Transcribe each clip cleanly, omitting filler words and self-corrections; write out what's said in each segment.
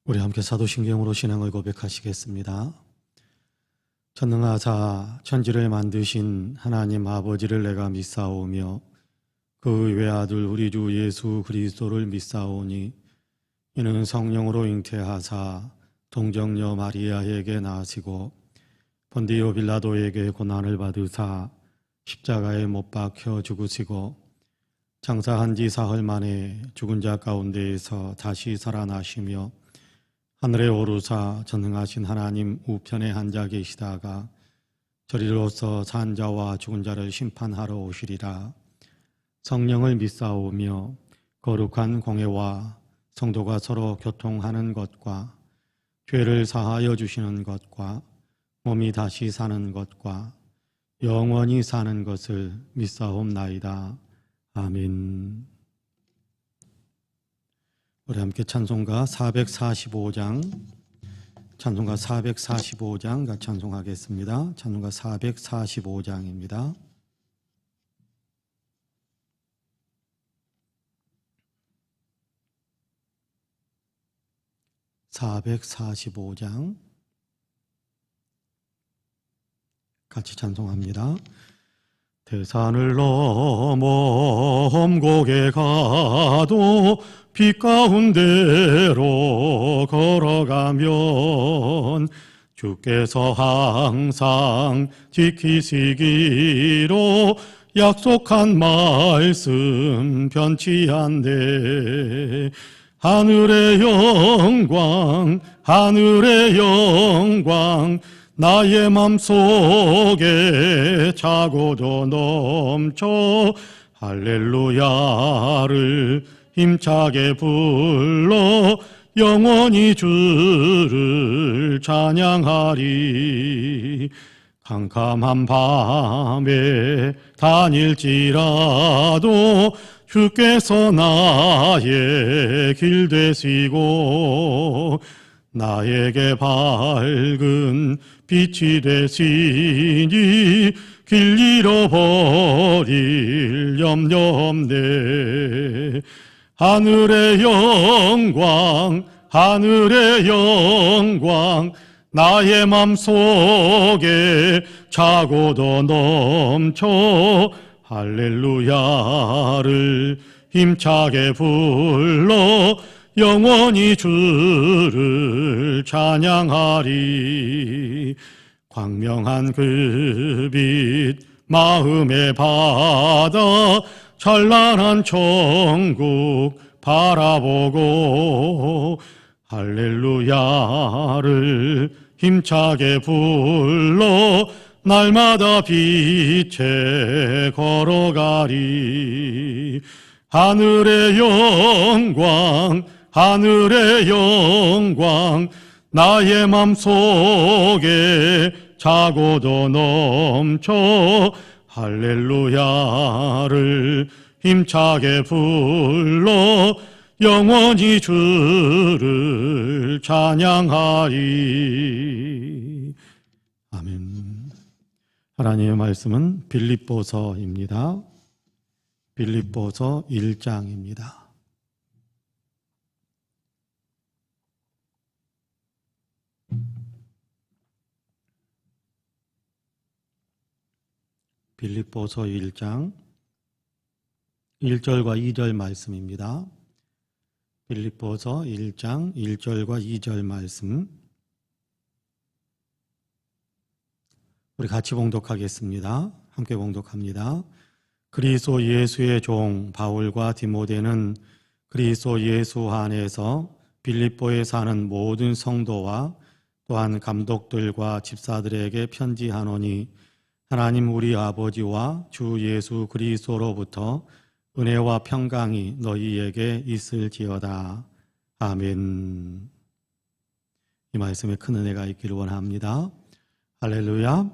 우리 함께 사도신경으로 신앙을 고백하시겠습니다. 전능하사 천지를 만드신 하나님 아버지를 내가 믿사오며 그 외아들 우리 주 예수 그리스도를 믿사오니 이는 성령으로 잉태하사 동정녀 마리아에게 나시고 본디오 빌라도에게 고난을 받으사 십자가에 못 박혀 죽으시고 장사한 지 사흘 만에 죽은 자 가운데에서 다시 살아나시며 하늘에 오르사 전능하신 하나님 우편에 앉아 계시다가 저리로서 산 자와 죽은 자를 심판하러 오시리라. 성령을 믿사오며 거룩한 공회와 성도가 서로 교통하는 것과 죄를 사하여 주시는 것과 몸이 다시 사는 것과 영원히 사는 것을 믿사옵나이다. 아멘. 우리 함께 찬송가 445장 같이 찬송하겠습니다. 찬송가 445장입니다. 같이 찬송합니다. 대산을 넘어 험곡에 가도 빛 가운데로 걸어가면 주께서 항상 지키시기로 약속한 말씀 변치 않네. 하늘의 영광 나의 맘속에 차고도 넘쳐 할렐루야를 힘차게 불러 영원히 주를 찬양하리. 캄캄한 밤에 다닐지라도 주께서 나의 길 되시고 나에게 밝은 빛이 되시니 길 잃어버릴 염려 없네. 하늘의 영광 나의 맘속에 차고도 넘쳐 할렐루야를 힘차게 불러 영원히 주를 찬양하리. 광명한 그 빛 마음에 받아 찬란한 천국 바라보고 할렐루야를 힘차게 불러 날마다 빛에 걸어가리. 하늘의 영광 나의 맘속에 차고도 넘쳐 할렐루야를 힘차게 불러 영원히 주를 찬양하리. 아멘. 하나님의 말씀은 빌립보서입니다. 빌립보서 1장입니다. 빌립보서 1장 1절과 2절 말씀입니다. 빌립보서 1장 1절과 2절 말씀 우리 같이 봉독하겠습니다. 함께 봉독합니다. 그리스도 예수의 종 바울과 디모데는 그리스도 예수 안에서 빌립보에 사는 모든 성도와 또한 감독들과 집사들에게 편지하노니 하나님 우리 아버지와 주 예수 그리스도로부터 은혜와 평강이 너희에게 있을지어다. 아멘. 이 말씀에 큰 은혜가 있기를 원합니다. 할렐루야.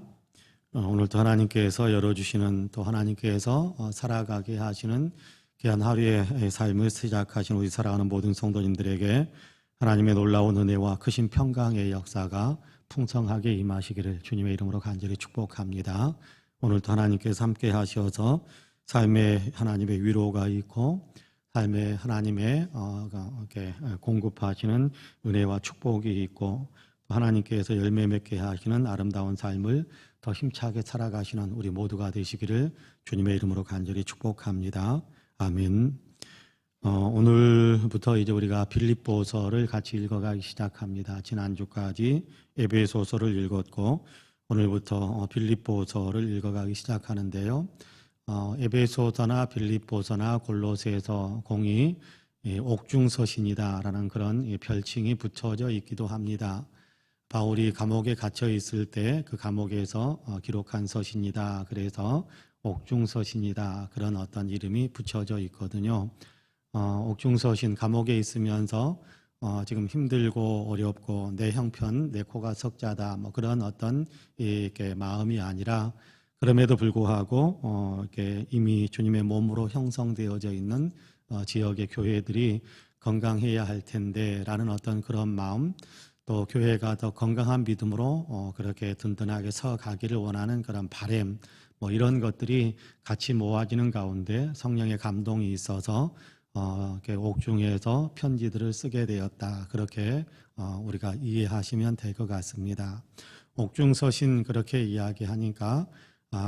오늘도 하나님께서 열어주시는 또 하나님께서 살아가게 하시는 귀한 하루의 삶을 시작하신 우리 사랑하는 모든 성도님들에게 하나님의 놀라운 은혜와 크신 평강의 역사가 풍성하게 임하시기를 주님의 이름으로 간절히 축복합니다. 오늘도 하나님께서 함께 하셔서 삶에 하나님의 위로가 있고 삶에 하나님의 이렇게 공급하시는 은혜와 축복이 있고 또 하나님께서 열매 맺게 하시는 아름다운 삶을 더 힘차게 살아가시는 우리 모두가 되시기를 주님의 이름으로 간절히 축복합니다. 아멘. 오늘부터 이제 우리가 빌립보서를 같이 읽어가기 시작합니다. 지난주까지 에베소서를 읽었고 오늘부터 빌립보서를 읽어가기 시작하는데요. 에베소서나 빌립보서나 골로새서 공이 옥중서신이다라는 그런 별칭이 붙여져 있기도 합니다. 바울이 감옥에 갇혀 있을 때 그 감옥에서 기록한 서신이다. 그래서 옥중서신이다. 그런 어떤 이름이 붙여져 있거든요. 옥중서신, 감옥에 있으면서 지금 힘들고 어렵고 내 형편, 내 코가 석자다. 뭐 그런 어떤 이렇게 마음이 아니라 그럼에도 불구하고 이렇게 이미 주님의 몸으로 형성되어져 있는 지역의 교회들이 건강해야 할 텐데라는 어떤 그런 마음, 또 교회가 더 건강한 믿음으로 그렇게 든든하게 서 가기를 원하는 그런 바람, 뭐 이런 것들이 같이 모아지는 가운데 성령의 감동이 있어서 이렇게 옥중에서 편지들을 쓰게 되었다. 그렇게 우리가 이해하시면 될 것 같습니다. 옥중서신 그렇게 이야기하니까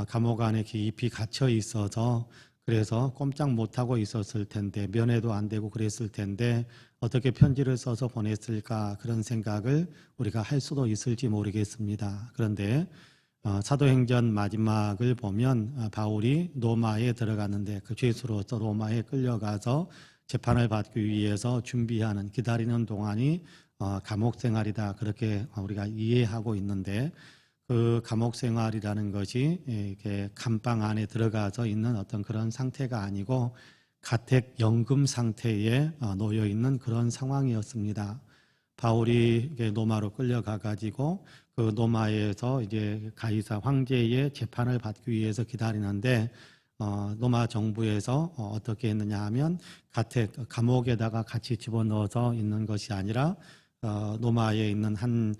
감옥 안에 깊이 갇혀 있어서 그래서 꼼짝 못하고 있었을 텐데 면회도 안 되고 그랬을 텐데 어떻게 편지를 써서 보냈을까 그런 생각을 우리가 할 수도 있을지 모르겠습니다. 그런데 사도행전 마지막을 보면 바울이 로마에 들어갔는데 그 죄수로서 로마에 끌려가서 재판을 받기 위해서 준비하는 기다리는 동안이 감옥 생활이다 그렇게 우리가 이해하고 있는데 그 감옥 생활이라는 것이 이렇게 감방 안에 들어가서 있는 어떤 그런 상태가 아니고 가택 연금 상태에 놓여 있는 그런 상황이었습니다. 바울이 로마로 끌려가 가지고 그 로마에서 이제 가이사 황제의 재판을 받기 위해서 기다리는데 로마 정부에서 어떻게 했느냐 하면 가택 감옥에다가 같이 집어넣어서 있는 것이 아니라 로마에 있는 한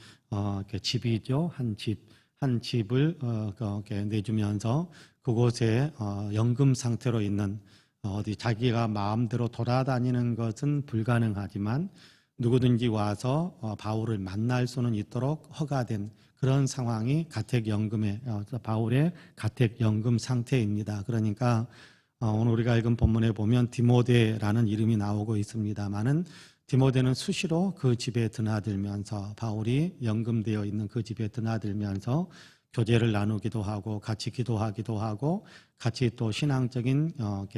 집이죠. 한 집을 이렇게 내주면서 그곳에 연금 상태로 있는 어디 자기가 마음대로 돌아다니는 것은 불가능하지만 누구든지 와서 바울을 만날 수는 있도록 허가된 그런 상황이 가택연금의 바울의 가택연금 상태입니다. 그러니까 오늘 우리가 읽은 본문에 보면 디모데라는 이름이 나오고 있습니다만은 디모데는 수시로 그 집에 드나들면서 바울이 연금되어 있는 그 집에 드나들면서 교제를 나누기도 하고 같이 기도하기도 하고 같이 또 신앙적인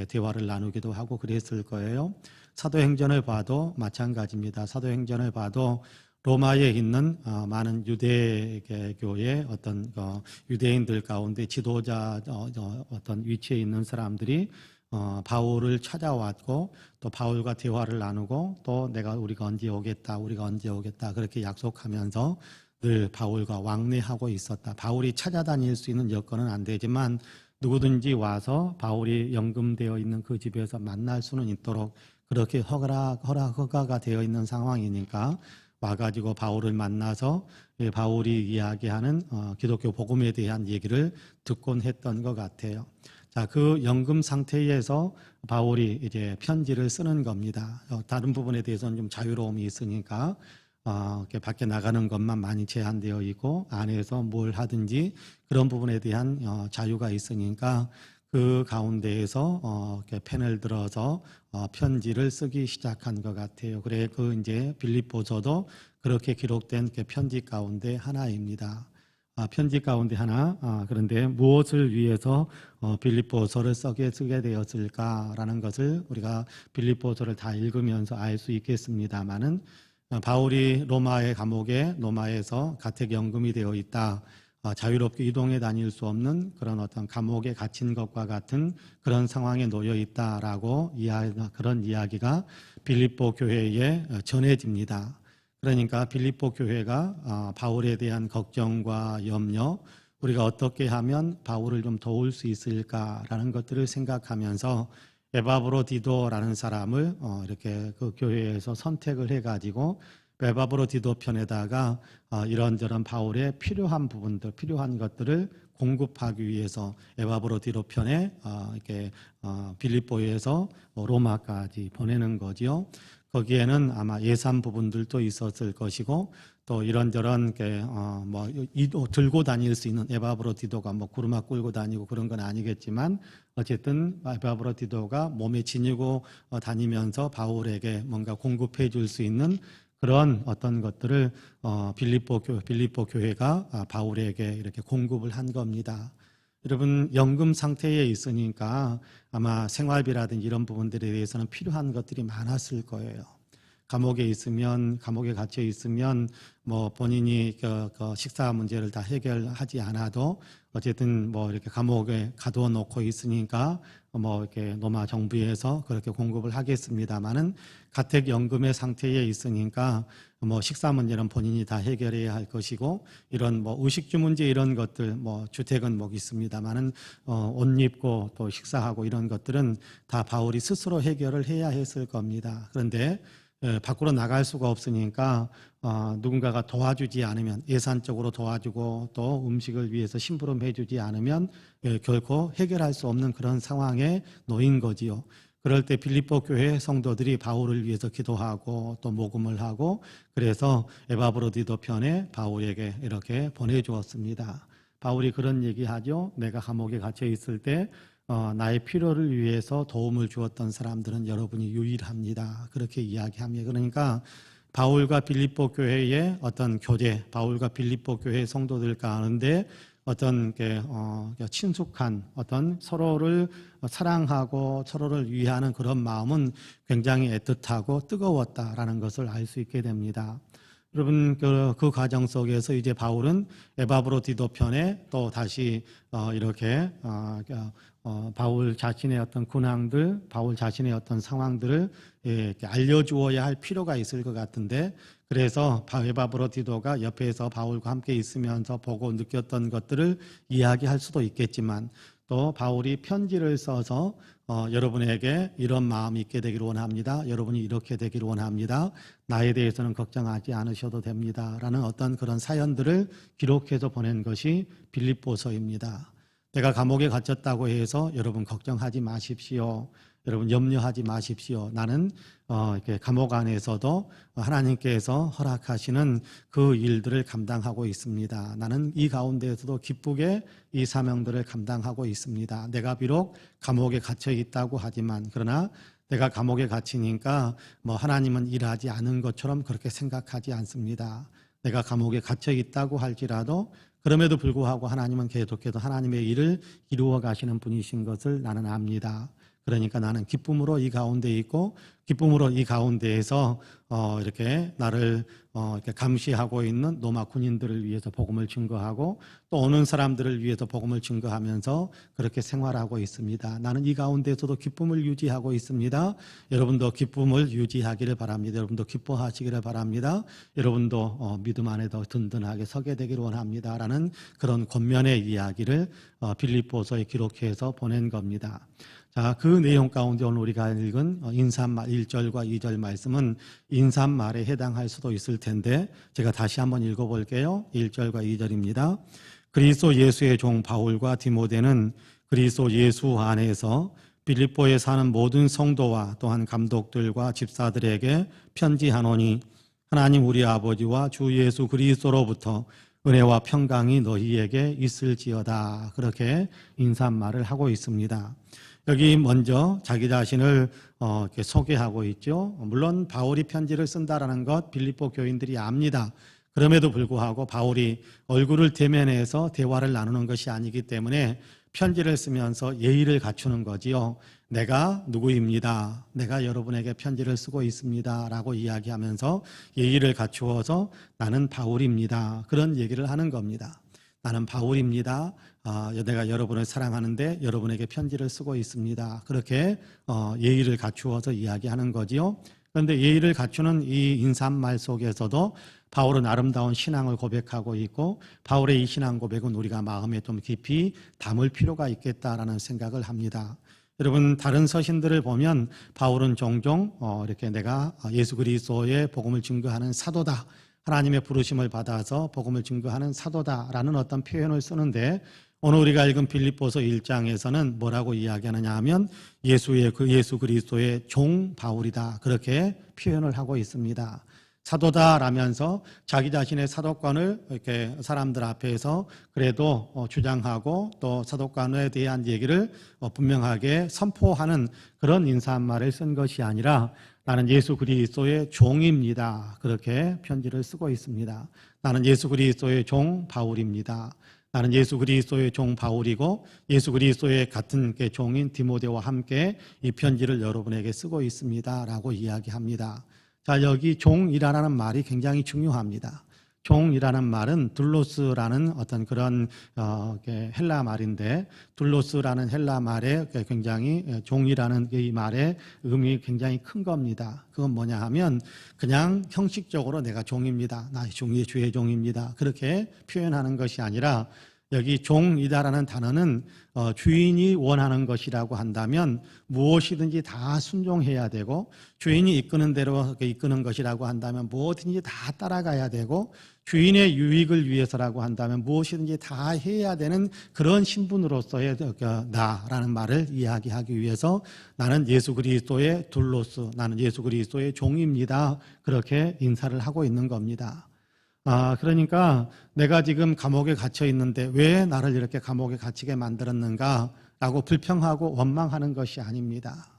대화를 나누기도 하고 그랬을 거예요. 사도행전을 봐도 마찬가지입니다. 사도행전을 봐도 로마에 있는 많은 유대교의 어떤 유대인들 가운데 지도자 어떤 위치에 있는 사람들이 바울을 찾아왔고 또 바울과 대화를 나누고 또 우리가 언제 오겠다 그렇게 약속하면서 늘 바울과 왕래하고 있었다. 바울이 찾아다닐 수 있는 여건은 안 되지만 누구든지 와서 바울이 연금되어 있는 그 집에서 만날 수는 있도록 그렇게 허가가 되어 있는 상황이니까 와가지고 바울을 만나서 바울이 이야기하는 기독교 복음에 대한 얘기를 듣곤 했던 것 같아요. 자, 그 연금 상태에서 바울이 이제 편지를 쓰는 겁니다. 다른 부분에 대해서는 좀 자유로움이 있으니까 이렇게 밖에 나가는 것만 많이 제한되어 있고 안에서 뭘 하든지 그런 부분에 대한 자유가 있으니까 그 가운데에서 이렇게 펜을 들어서 편지를 쓰기 시작한 것 같아요. 그래 그 이제 빌립보서도 그렇게 기록된 편지 가운데 하나입니다. 편지 가운데 하나. 그런데 무엇을 위해서 빌립보서를 쓰게 되었을까라는 것을 우리가 빌립보서를 다 읽으면서 알 수 있겠습니다만은 바울이 로마에서 가택연금이 되어 있다. 자유롭게 이동해 다닐 수 없는 그런 어떤 감옥에 갇힌 것과 같은 그런 상황에 놓여 있다라고 그런 이야기가 빌립보 교회에 전해집니다. 그러니까 빌립보 교회가 바울에 대한 걱정과 염려, 우리가 어떻게 하면 바울을 좀 도울 수 있을까라는 것들을 생각하면서 에바브로디도라는 사람을 이렇게 그 교회에서 선택을 해가지고 에바브로디도 편에다가 이런저런 바울의 필요한 부분들, 필요한 것들을 공급하기 위해서 에바브로디도 편에 이렇게 빌립보에서 로마까지 보내는 거지요. 거기에는 아마 예산 부분들도 있었을 것이고 또 이런저런 들고 다닐 수 있는 에바브로디도가 구르마 끌고 다니고 그런 건 아니겠지만 어쨌든 에바브로디도가 몸에 지니고 다니면서 바울에게 뭔가 공급해 줄 수 있는 그런 어떤 것들을 빌립보 교회가 바울에게 이렇게 공급을 한 겁니다. 여러분 연금 상태에 있으니까 아마 생활비라든지 이런 부분들에 대해서는 필요한 것들이 많았을 거예요. 감옥에 갇혀 있으면 본인이 그 식사 문제를 다 해결하지 않아도 어쨌든 이렇게 감옥에 가둬 놓고 있으니까 이렇게 로마 정부에서 그렇게 공급을 하겠습니다만은 가택연금의 상태에 있으니까 식사 문제는 본인이 다 해결해야 할 것이고 이런 의식주 문제 이런 것들 주택은 있습니다만은 옷 입고 또 식사하고 이런 것들은 다 바울이 스스로 해결을 해야 했을 겁니다. 그런데 밖으로 나갈 수가 없으니까 누군가가 도와주지 않으면 예산적으로 도와주고 또 음식을 위해서 심부름 해주지 않으면 결코 해결할 수 없는 그런 상황에 놓인 거지요. 그럴 때 빌립보 교회 성도들이 바울을 위해서 기도하고 또 모금을 하고 그래서 에바브로디도 편에 바울에게 이렇게 보내주었습니다. 바울이 그런 얘기하죠. 내가 감옥에 갇혀 있을 때 나의 필요를 위해서 도움을 주었던 사람들은 여러분이 유일합니다. 그렇게 이야기합니다. 그러니까 바울과 빌립보 교회의 어떤 교제, 바울과 빌립보 교회 성도들 가운데 어떤 친숙한 어떤 서로를 사랑하고 서로를 위하는 그런 마음은 굉장히 애틋하고 뜨거웠다라는 것을 알 수 있게 됩니다. 여러분 그 과정 속에서 이제 바울은 에바브로디도 편에 또 다시 이렇게 바울 자신의 어떤 근황들, 바울 자신의 어떤 상황들을 이렇게 알려주어야 할 필요가 있을 것 같은데 그래서 에바브로디도가 옆에서 바울과 함께 있으면서 보고 느꼈던 것들을 이야기할 수도 있겠지만 또 바울이 편지를 써서 여러분에게 이런 마음이 있게 되기를 원합니다. 여러분이 이렇게 되기를 원합니다. 나에 대해서는 걱정하지 않으셔도 됩니다. 라는 어떤 그런 사연들을 기록해서 보낸 것이 빌립보서입니다. 내가 감옥에 갇혔다고 해서 여러분 걱정하지 마십시오. 여러분 염려하지 마십시오. 나는 이렇게 감옥 안에서도 하나님께서 허락하시는 그 일들을 감당하고 있습니다. 나는 이 가운데에서도 기쁘게 이 사명들을 감당하고 있습니다. 내가 비록 감옥에 갇혀 있다고 하지만 그러나 내가 감옥에 갇히니까 하나님은 일하지 않은 것처럼 그렇게 생각하지 않습니다. 내가 감옥에 갇혀 있다고 할지라도 그럼에도 불구하고 하나님은 계속해서 하나님의 일을 이루어 가시는 분이신 것을 나는 압니다. 그러니까 나는 기쁨으로 이 가운데 있고 기쁨으로 이 가운데에서 이렇게 나를 이렇게 감시하고 있는 로마 군인들을 위해서 복음을 증거하고 또 오는 사람들을 위해서 복음을 증거하면서 그렇게 생활하고 있습니다. 나는 이 가운데에서도 기쁨을 유지하고 있습니다. 여러분도 기쁨을 유지하기를 바랍니다. 여러분도 기뻐하시기를 바랍니다. 여러분도 믿음 안에 더 든든하게 서게 되기를 원합니다. 라는 그런 권면의 이야기를 빌립보서에 기록해서 보낸 겁니다. 자, 그 내용 가운데 오늘 우리가 읽은 인사말 1절과 2절 말씀은 인사말에 해당할 수도 있을 텐데 제가 다시 한번 읽어볼게요. 1절과 2절입니다. 그리스도 예수의 종 바울과 디모데는 그리스도 예수 안에서 빌립보에 사는 모든 성도와 또한 감독들과 집사들에게 편지하노니 하나님 우리 아버지와 주 예수 그리스도로부터 은혜와 평강이 너희에게 있을지어다. 그렇게 인사말을 하고 있습니다. 여기 먼저 자기 자신을 이렇게 소개하고 있죠. 물론 바울이 편지를 쓴다라는 것 빌립보 교인들이 압니다. 그럼에도 불구하고 바울이 얼굴을 대면해서 대화를 나누는 것이 아니기 때문에 편지를 쓰면서 예의를 갖추는 거지요. 내가 누구입니다. 내가 여러분에게 편지를 쓰고 있습니다. 라고 이야기하면서 예의를 갖추어서 나는 바울입니다. 그런 얘기를 하는 겁니다. 나는 바울입니다. 내가 여러분을 사랑하는데 여러분에게 편지를 쓰고 있습니다. 그렇게 예의를 갖추어서 이야기하는 거지요. 그런데 예의를 갖추는 이 인사말 속에서도 바울은 아름다운 신앙을 고백하고 있고 바울의 이 신앙 고백은 우리가 마음에 좀 깊이 담을 필요가 있겠다라는 생각을 합니다. 여러분 다른 서신들을 보면 바울은 종종 이렇게 내가 예수 그리스도의 복음을 증거하는 사도다. 하나님의 부르심을 받아서 복음을 증거하는 사도다라는 어떤 표현을 쓰는데 오늘 우리가 읽은 빌립보서 1장에서는 뭐라고 이야기하느냐 하면 예수 그리스도의 종 바울이다, 그렇게 표현을 하고 있습니다. 사도다라면서 자기 자신의 사도권을 이렇게 사람들 앞에서 그래도 주장하고 또 사도권에 대한 얘기를 분명하게 선포하는 그런 인사말을 쓴 것이 아니라 나는 예수 그리스도의 종입니다, 그렇게 편지를 쓰고 있습니다. 나는 예수 그리스도의 종 바울입니다. 나는 예수 그리스도의 종 바울이고 예수 그리스도의 같은 종인 디모데와 함께 이 편지를 여러분에게 쓰고 있습니다 라고 이야기합니다. 자, 여기 종이라는 말이 굉장히 중요합니다. 종이라는 말은 둘로스라는 어떤 그런 헬라 말인데, 둘로스라는 헬라 말에 굉장히 종이라는 이 말의 의미 굉장히 큰 겁니다. 그건 뭐냐 하면 그냥 형식적으로 내가 종입니다, 나 주의 종입니다, 그렇게 표현하는 것이 아니라 여기 종이다라는 단어는 주인이 원하는 것이라고 한다면 무엇이든지 다 순종해야 되고, 주인이 이끄는 대로 이끄는 것이라고 한다면 무엇이든지 다 따라가야 되고, 주인의 유익을 위해서라고 한다면 무엇이든지 다 해야 되는 그런 신분으로서의 나라는 말을 이야기하기 위해서 나는 예수 그리스도의 둘로스, 나는 예수 그리스도의 종입니다, 그렇게 인사를 하고 있는 겁니다. 그러니까 내가 지금 감옥에 갇혀 있는데 왜 나를 이렇게 감옥에 갇히게 만들었는가 라고 불평하고 원망하는 것이 아닙니다.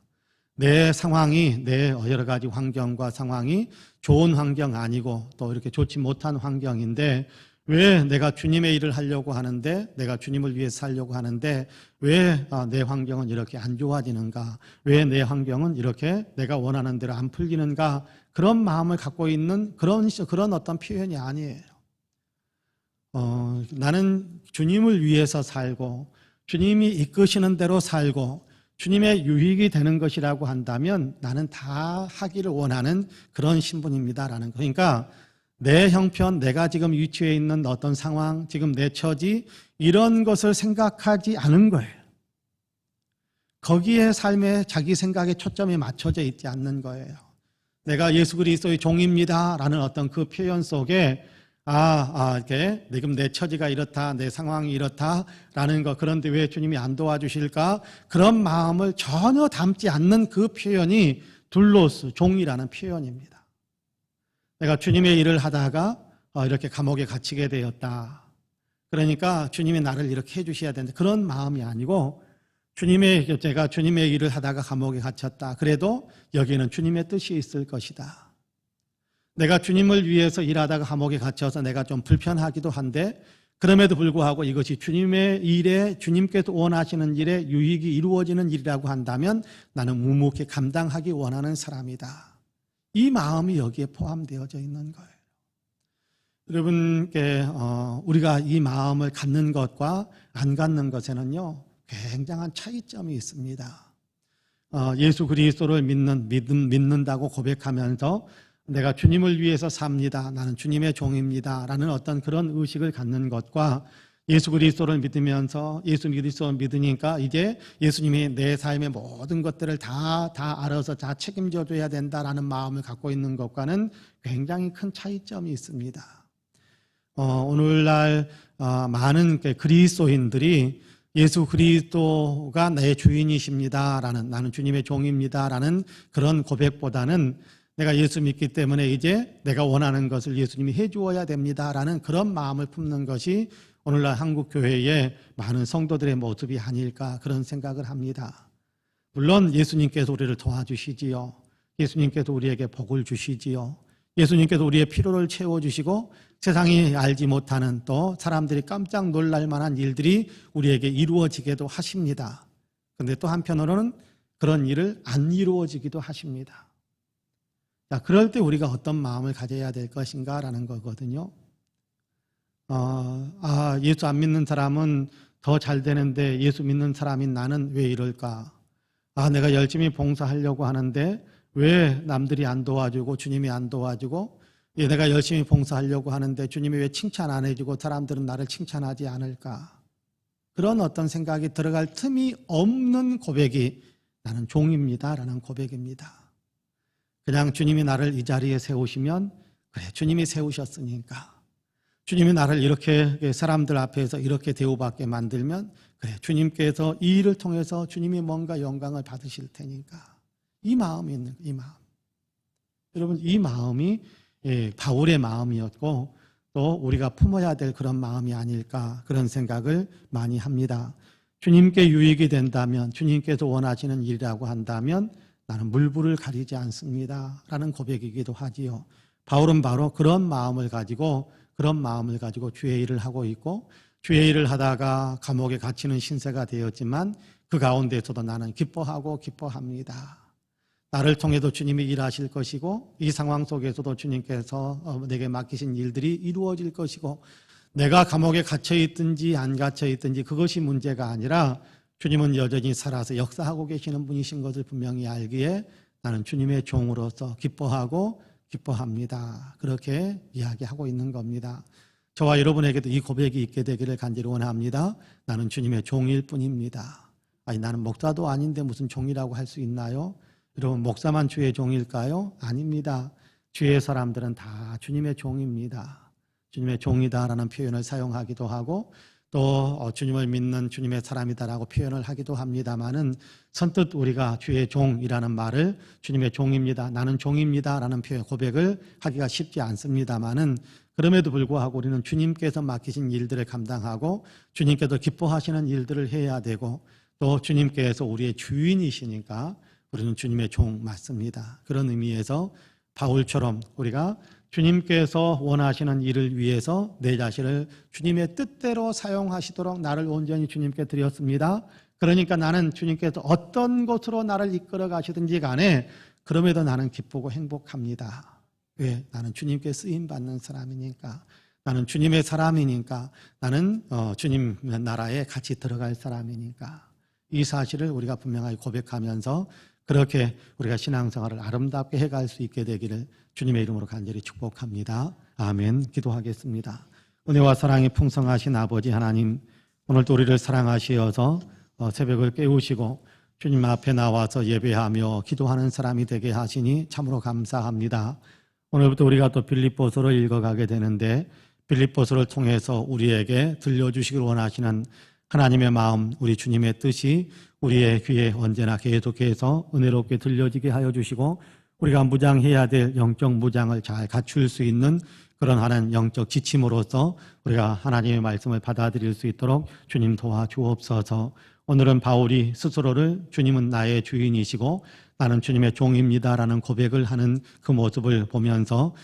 내 상황이, 내 여러 가지 환경과 상황이 좋은 환경 아니고 또 이렇게 좋지 못한 환경인데 왜 내가 주님의 일을 하려고 하는데, 내가 주님을 위해 살려고 하는데 왜 내 환경은 이렇게 안 좋아지는가, 왜 내 환경은 이렇게 내가 원하는 대로 안 풀리는가, 그런 마음을 갖고 있는 그런 어떤 표현이 아니에요. 나는 주님을 위해서 살고 주님이 이끄시는 대로 살고 주님의 유익이 되는 것이라고 한다면 나는 다 하기를 원하는 그런 신분입니다라는 거. 그러니까 내 형편, 내가 지금 위치해 있는 어떤 상황, 지금 내 처지, 이런 것을 생각하지 않은 거예요. 거기에 삶에 자기 생각에 초점이 맞춰져 있지 않는 거예요. 내가 예수 그리스도의 종입니다라는 어떤 그 표현 속에 이렇게 지금 내 처지가 이렇다, 내 상황이 이렇다라는 거, 그런데 왜 주님이 안 도와주실까? 그런 마음을 전혀 담지 않는 그 표현이 둘로스, 종이라는 표현입니다. 내가 주님의 일을 하다가 이렇게 감옥에 갇히게 되었다. 그러니까 주님이 나를 이렇게 해주셔야 된다, 그런 마음이 아니고, 제가 주님의 일을 하다가 감옥에 갇혔다. 그래도 여기는 주님의 뜻이 있을 것이다. 내가 주님을 위해서 일하다가 감옥에 갇혀서 내가 좀 불편하기도 한데 그럼에도 불구하고 이것이 주님의 일에, 주님께서 원하시는 일에 유익이 이루어지는 일이라고 한다면 나는 묵묵히 감당하기 원하는 사람이다. 이 마음이 여기에 포함되어져 있는 거예요. 여러분께 우리가 이 마음을 갖는 것과 안 갖는 것에는요 굉장한 차이점이 있습니다. 예수 그리스도를 믿는다고 고백하면서 내가 주님을 위해서 삽니다, 나는 주님의 종입니다 라는 어떤 그런 의식을 갖는 것과, 예수 그리스도를 믿으면서 예수 그리스도를 믿으니까 이제 예수님이 내 삶의 모든 것들을 다 알아서 다 책임져 줘야 된다라는 마음을 갖고 있는 것과는 굉장히 큰 차이점이 있습니다. 오늘날 많은 그리스도인들이 예수 그리스도가 내 주인이십니다라는, 나는 주님의 종입니다라는 그런 고백보다는 내가 예수 믿기 때문에 이제 내가 원하는 것을 예수님이 해주어야 됩니다라는 그런 마음을 품는 것이 오늘날 한국 교회의 많은 성도들의 모습이 아닐까, 그런 생각을 합니다. 물론 예수님께서 우리를 도와주시지요. 예수님께서 우리에게 복을 주시지요. 예수님께서 우리의 필요를 채워주시고 세상이 알지 못하는, 또 사람들이 깜짝 놀랄 만한 일들이 우리에게 이루어지기도 하십니다. 그런데 또 한편으로는 그런 일을 안 이루어지기도 하십니다. 자, 그럴 때 우리가 어떤 마음을 가져야 될 것인가라는 거거든요. 예수 안 믿는 사람은 더 잘 되는데 예수 믿는 사람인 나는 왜 이럴까? 내가 열심히 봉사하려고 하는데 왜 남들이 안 도와주고 주님이 안 도와주고, 내가 열심히 봉사하려고 하는데 주님이 왜 칭찬 안 해주고 사람들은 나를 칭찬하지 않을까? 그런 어떤 생각이 들어갈 틈이 없는 고백이 나는 종입니다라는 고백입니다. 그냥 주님이 나를 이 자리에 세우시면 그래, 주님이 세우셨으니까, 주님이 나를 이렇게 사람들 앞에서 이렇게 대우받게 만들면 그래, 주님께서 이 일을 통해서 주님이 뭔가 영광을 받으실 테니까. 이 마음이 있는 거예요. 이 마음. 여러분, 이 마음이 바울의 마음이었고 또 우리가 품어야 될 그런 마음이 아닐까, 그런 생각을 많이 합니다. 주님께 유익이 된다면, 주님께서 원하시는 일이라고 한다면 나는 물불을 가리지 않습니다 라는 고백이기도 하지요. 바울은 바로 그런 마음을 가지고 주의 일을 하고 있고, 주의 일을 하다가 감옥에 갇히는 신세가 되었지만 그 가운데서도 나는 기뻐합니다. 나를 통해서 주님이 일하실 것이고, 이 상황 속에서도 주님께서 내게 맡기신 일들이 이루어질 것이고, 내가 감옥에 갇혀있든지 안 갇혀있든지 그것이 문제가 아니라 주님은 여전히 살아서 역사하고 계시는 분이신 것을 분명히 알기에 나는 주님의 종으로서 기뻐합니다. 그렇게 이야기하고 있는 겁니다. 저와 여러분에게도 이 고백이 있게 되기를 간절히 원합니다. 나는 주님의 종일 뿐입니다. 아니, 나는 목사도 아닌데 무슨 종이라고 할 수 있나요? 여러분, 목사만 주의 종일까요? 아닙니다. 주의 사람들은 다 주님의 종입니다. 주님의 종이다라는 표현을 사용하기도 하고 또 주님을 믿는 주님의 사람이다라고 표현을 하기도 합니다마는, 선뜻 우리가 주의 종이라는 말을 주님의 종입니다, 나는 종입니다라는 표현, 고백을 하기가 쉽지 않습니다마는, 그럼에도 불구하고 우리는 주님께서 맡기신 일들을 감당하고 주님께서 기뻐하시는 일들을 해야 되고, 또 주님께서 우리의 주인이시니까 우리는 주님의 종 맞습니다. 그런 의미에서 바울처럼 우리가 주님께서 원하시는 일을 위해서 내 자신을 주님의 뜻대로 사용하시도록 나를 온전히 주님께 드렸습니다. 그러니까 나는 주님께서 어떤 곳으로 나를 이끌어 가시든지 간에 그럼에도 나는 기쁘고 행복합니다. 왜? 나는 주님께 쓰임받는 사람이니까, 나는 주님의 사람이니까, 나는 주님 나라에 같이 들어갈 사람이니까. 이 사실을 우리가 분명하게 고백하면서 그렇게 우리가 신앙생활을 아름답게 해갈 수 있게 되기를 주님의 이름으로 간절히 축복합니다. 아멘. 기도하겠습니다. 은혜와 사랑이 풍성하신 아버지 하나님, 오늘도 우리를 사랑하시어서 새벽을 깨우시고 주님 앞에 나와서 예배하며 기도하는 사람이 되게 하시니 참으로 감사합니다. 오늘부터 우리가 또 빌립보서를 읽어가게 되는데, 빌립보서를 통해서 우리에게 들려주시길 원하시는 하나님의 마음, 우리 주님의 뜻이 우리의 귀에 언제나 계속해서 은혜롭게 들려지게 하여 주시고, 우리가 무장해야 될 영적 무장을 잘 갖출 수 있는 그런 하나님 영적 지침으로서 우리가 하나님의 말씀을 받아들일 수 있도록 주님 도와주옵소서. 오늘은 바울이 스스로를 주님은 나의 주인이시고 나는 주님의 종입니다라는 고백을 하는 그 모습을 보면서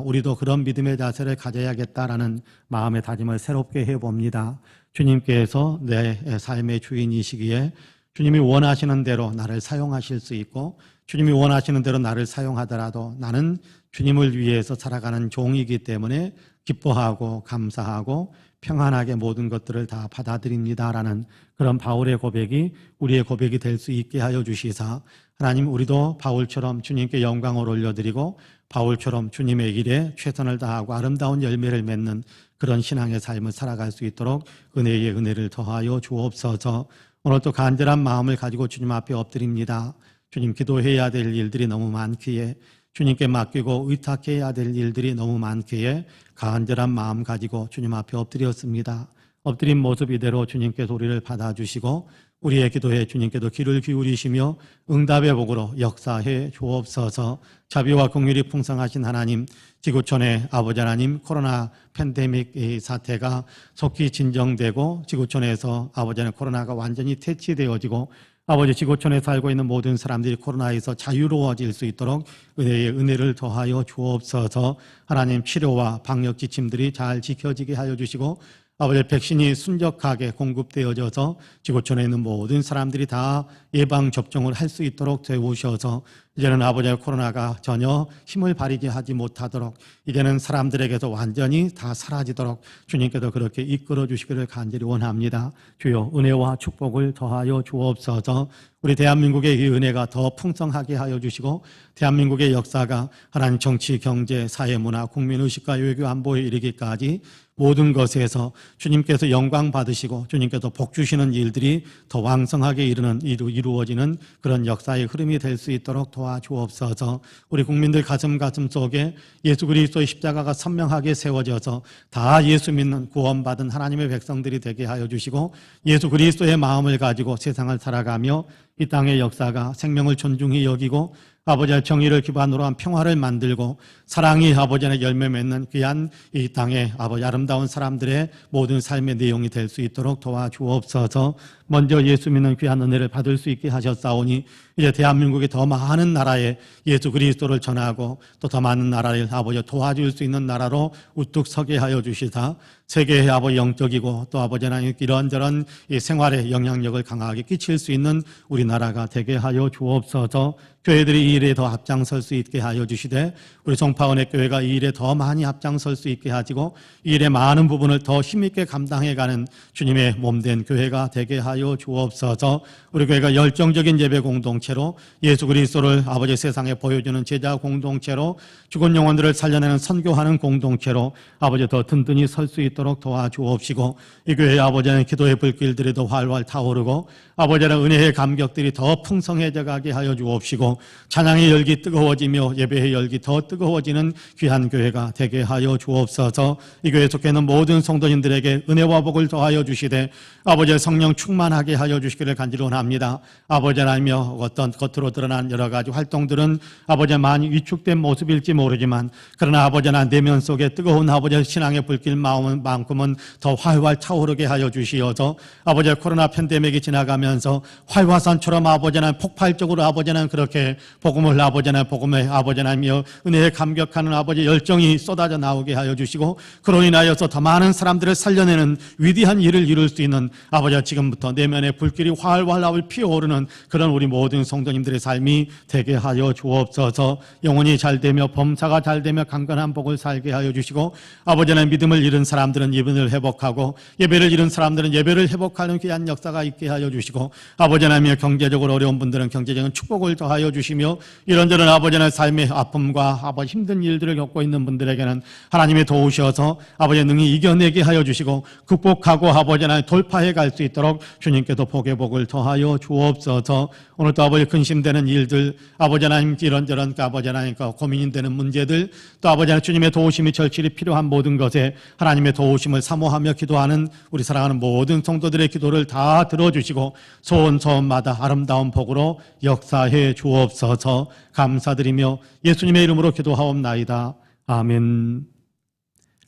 우리도 그런 믿음의 자세를 가져야겠다라는 마음의 다짐을 새롭게 해봅니다. 주님께서 내 삶의 주인이시기에 주님이 원하시는 대로 나를 사용하실 수 있고, 주님이 원하시는 대로 나를 사용하더라도 나는 주님을 위해서 살아가는 종이기 때문에 기뻐하고 감사하고 평안하게 모든 것들을 다 받아들입니다라는 그런 바울의 고백이 우리의 고백이 될 수 있게 하여 주시사, 하나님, 우리도 바울처럼 주님께 영광을 올려드리고 바울처럼 주님의 일에 최선을 다하고 아름다운 열매를 맺는 그런 신앙의 삶을 살아갈 수 있도록 은혜의 은혜를 더하여 주옵소서. 오늘 또 간절한 마음을 가지고 주님 앞에 엎드립니다. 주님, 기도해야 될 일들이 너무 많기에, 주님께 맡기고 의탁해야 될 일들이 너무 많기에 간절한 마음 가지고 주님 앞에 엎드렸습니다. 엎드린 모습 이대로 주님께서 우리를 받아주시고 우리의 기도에 주님께도 귀를 기울이시며 응답의 복으로 역사해 주옵소서. 자비와 긍휼이 풍성하신 하나님, 지구촌의 아버지 하나님, 코로나 팬데믹 사태가 속히 진정되고 지구촌에서 아버지 하나님 코로나가 완전히 퇴치되어지고 아버지 지구촌에 살고 있는 모든 사람들이 코로나에서 자유로워질 수 있도록 은혜의 은혜를 더하여 주옵소서. 하나님, 치료와 방역 지침들이 잘 지켜지게 하여 주시고 아버지, 백신이 순적하게 공급되어져서 지구촌에 있는 모든 사람들이 다 예방접종을 할 수 있도록 되오셔서 이제는 아버지의 코로나가 전혀 힘을 발휘지 하지 못하도록, 이제는 사람들에게서 완전히 다 사라지도록 주님께서 그렇게 이끌어 주시기를 간절히 원합니다. 주여, 은혜와 축복을 더하여 주옵소서. 우리 대한민국의 이 은혜가 더 풍성하게 하여 주시고 대한민국의 역사가 하나님 정치, 경제, 사회, 문화, 국민의식과 외교 안보에 이르기까지 모든 것에서 주님께서 영광 받으시고 주님께서 복 주시는 일들이 더 왕성하게 이루어지는 그런 역사의 흐름이 될 수 있도록 도와주옵소서. 우리 국민들 가슴 속에 예수 그리스도의 십자가가 선명하게 세워져서 다 예수 믿는 구원받은 하나님의 백성들이 되게 하여 주시고, 예수 그리스도의 마음을 가지고 세상을 살아가며 이 땅의 역사가 생명을 존중히 여기고 아버지의 정의를 기반으로 한 평화를 만들고 사랑이 아버지의 열매 맺는 귀한 이 땅의 아버지 아름다운 사람들의 모든 삶의 내용이 될 수 있도록 도와주옵소서. 먼저 예수 믿는 귀한 은혜를 받을 수 있게 하셨사오니 이제 대한민국의 더 많은 나라에 예수 그리스도를 전하고 또 더 많은 나라를 아버지 도와줄 수 있는 나라로 우뚝 서게 하여 주시다. 세계의 아버지 영적이고 또 아버지 하나님 이런저런 이 생활에 영향력을 강하게 끼칠 수 있는 우리나라가 되게 하여 주옵소서. 교회들이 이 일에 더 앞장설 수 있게 하여 주시되 우리 송파은혜 교회가 이 일에 더 많이 앞장설 수 있게 하시고 이 일의 많은 부분을 더 힘있게 감당해가는 주님의 몸된 교회가 되게 하여 주옵소서. 우리 교회가 열정적인 예배 공동체로 예수 그리스도를 아버지 세상에 보여주는 제자 공동체로 죽은 영혼들을 살려내는 선교하는 공동체로 아버지 더 든든히 설 수 있도록 도와주옵시고 이 교회의 아버지는 기도의 불길들이 더 활활 타오르고 아버지는 은혜의 감격들이 더 풍성해져 가게 하여 주옵시고 찬양의 열기 뜨거워지며 예배의 열기 더 뜨거워지는 귀한 교회가 되게 하여 주옵소서. 이 교회에 속해 있는 모든 성도님들에게 은혜와 복을 더하여 주시되 아버지의 성령 충만하게 하여 주시기를 간절원합니다. 아버지 하나님이여 어떤 겉으로 드러난 여러 가지 활동들은 아버지 많이 위축된 모습일지 모르지만 그러나 아버지 하나님 내면 속에 뜨거운 아버지의 신앙의 불길 마음만큼은 더 활활 차오르게 하여 주시어서 아버지의 코로나 팬데믹이 지나가면서 활화산처럼 아버지 하나님 폭발적으로 아버지 하나님 그렇게 복음을 아버지 하나님 복음의 아버지 하나님이여 은혜에 감격하는 아버지 열정이 쏟아져 나오게 하여 주시고 그로 인하여서 더 많은 사람들을 살려내는 위대한 일을 이룰 수 있는 아버지가 지금부터 내면의 불길이 활활 피어오르는 그런 우리 모든 성도님들의 삶이 되게 하여 주옵소서. 영혼이 잘되며 범사가 잘되며 강건한 복을 살게 하여 주시고 아버지는 믿음을 잃은 사람들은 믿음을 회복하고 예배를 잃은 사람들은 예배를 회복하는 귀한 역사가 있게 하여 주시고 아버지 하나님의 경제적으로 어려운 분들은 경제적인 축복을 더하여 주시며 이런저런 아버지 하나님의 삶의 아픔과 아버지 힘든 일들을 겪고 있는 분들에게는 하나님이 도우셔서 아버지의 능히 이겨내게 하여 주시고 극복하고 아버지 하나님 돌파해 갈 수 있도록 주님께서 복의 복을 더하여 주옵소서. 오늘도 아버지 근심되는 일들 아버지 하나님 이런저런 아버지 하나님 고민이 되는 문제들 또 아버지 하나님 주님의 도우심이 절실히 필요한 모든 것에 하나님의 도우심을 사모하며 기도하는 우리 사랑하는 모든 성도들의 기도를 다 들어주시고 소원마다 아름다운 복으로 역사해 주옵소서. 감사드리며 예수님의 이름으로 기도하옵나이다. 아멘.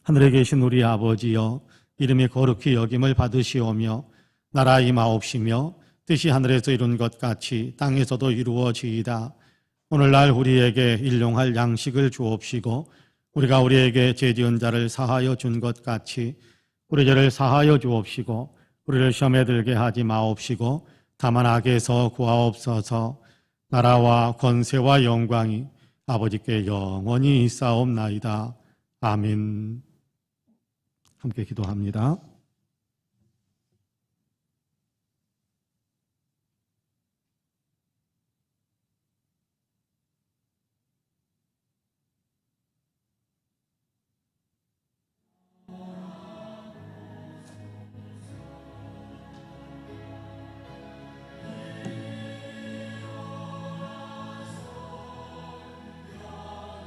하늘에 계신 우리 아버지여 이름이 거룩히 여김을 받으시오며 나라 임하옵시며 뜻이 하늘에서 이룬 것 같이 땅에서도 이루어지이다. 오늘날 우리에게 일용할 양식을 주옵시고 우리가 우리에게 죄지은 자를 사하여 준 것 같이 우리 죄를 사하여 주옵시고 우리를 시험에 들게 하지 마옵시고 다만 악에서 구하옵소서. 나라와 권세와 영광이 아버지께 영원히 있사옵나이다. 아멘. 함께 기도합니다.